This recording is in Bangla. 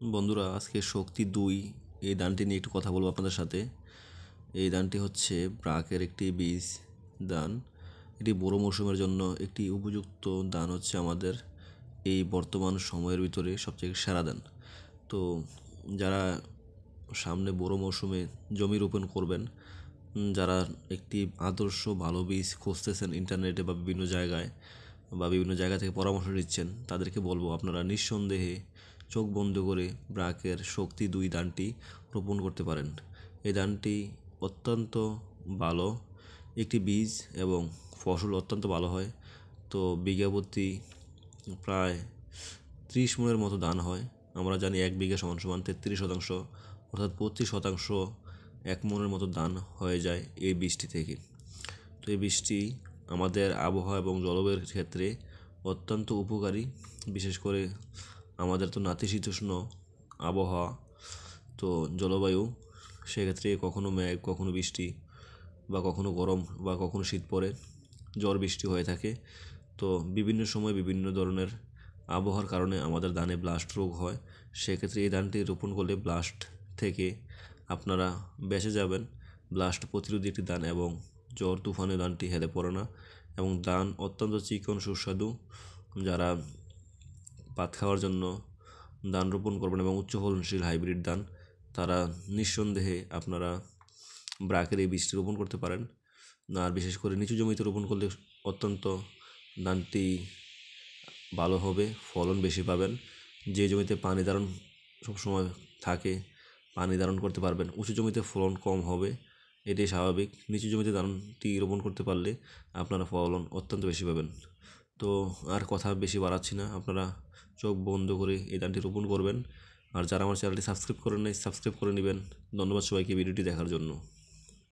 বন্ধুরা, আজকে শক্তি ২ এই ধানটি নিয়ে একটু কথা বলবো আপনাদের সাথে। এই ধানটি হচ্ছে ব্রাকের একটি বীজ ধান। এটি বোরো মৌসুমের জন্য একটি উপযুক্ত ধান হচ্ছে আমাদের এই বর্তমান সময়ের ভিতরে সবচেয়ে সেরা ধান। তো যারা সামনে বোরো মৌসুমে জমি রোপণ করবেন, যারা একটি আদর্শ ভালো বীজ খুঁজতেছেন ইন্টারনেটে বা বিভিন্ন জায়গা থেকে পরামর্শ নিচ্ছেন, তাদেরকে বলবো আপনারা নিঃসন্দেহে চোখ বন্ধ করে ব্রাকের শক্তি ২ ধানটি রোপণ করতে পারেন। এই ধানটি অত্যন্ত ভালো একটি বীজ এবং ফসল অত্যন্ত ভালো হয়। তো বিঘা প্রতি প্রায় ৩০ মণের মতো ধান হয়। আমরা জানি ১ বিঘা সমান সমান ৩৩%, অর্থাৎ ২৫% ১ মণের মতো ধান হয়ে যায় এই বীজটি থেকে। তো এই বীজটি আমাদের আবহাওয়া এবং জলবায়ুর ক্ষেত্রে অত্যন্ত উপকারী। বিশেষ করে আমাদের তো নাতিশীতোষ্ণ আবহাওয়া, তো জলবায়ু, সেক্ষেত্রে কখনো মেঘ, কখনো বৃষ্টি বা কখনো গরম বা কখনো শীত পড়ে, ঝড় বৃষ্টি হয়ে থাকে। তো বিভিন্ন সময় বিভিন্ন ধরনের আবহাওয়ার কারণে আমাদের ধানে ব্লাস্ট রোগ হয়। সেক্ষেত্রে এই ধানটি রোপণ করলে ব্লাস্ট থেকে আপনারা বেঁচে যাবেন। ব্লাস্ট প্রতিরোধী একটি ধান এবং ঝড় তুফানে ধানটি হেলে পড়ে না এবং ধান অত্যন্ত চিকন সুস্বাদু। যারা ভাত খাওয়ার জন্য ধান রোপণ করবেন এবং উচ্চ ফলনশীল হাইব্রিড ধান, তারা নিঃসন্দেহে আপনারা ব্রাকের এই বীজটি রোপণ করতে পারেন। আর বিশেষ করে নিচু জমিতে রোপণ করলে অত্যন্ত ধানটি ভালো হবে, ফলন বেশি পাবেন। যে জমিতে পানি ধারণ সবসময় থাকে, পানি ধারণ করতে পারবেন। উঁচু জমিতে ফলন কম হবে, এটাই স্বাভাবিক। নিচু জমিতে ধানটি রোপণ করতে পারলে আপনারা ফলন অত্যন্ত বেশি পাবেন। তো আর কথা বেশি বাড়াচ্ছি না, আপনারা চোখ বন্ধ করে এই ধানটি রোপণ করবেন। আর যারা আমার চ্যানেলটি সাবস্ক্রাইব করেন নাই, সাবস্ক্রাইব করে নেবেন। ধন্যবাদ সবাইকে ভিডিওটি দেখার জন্য।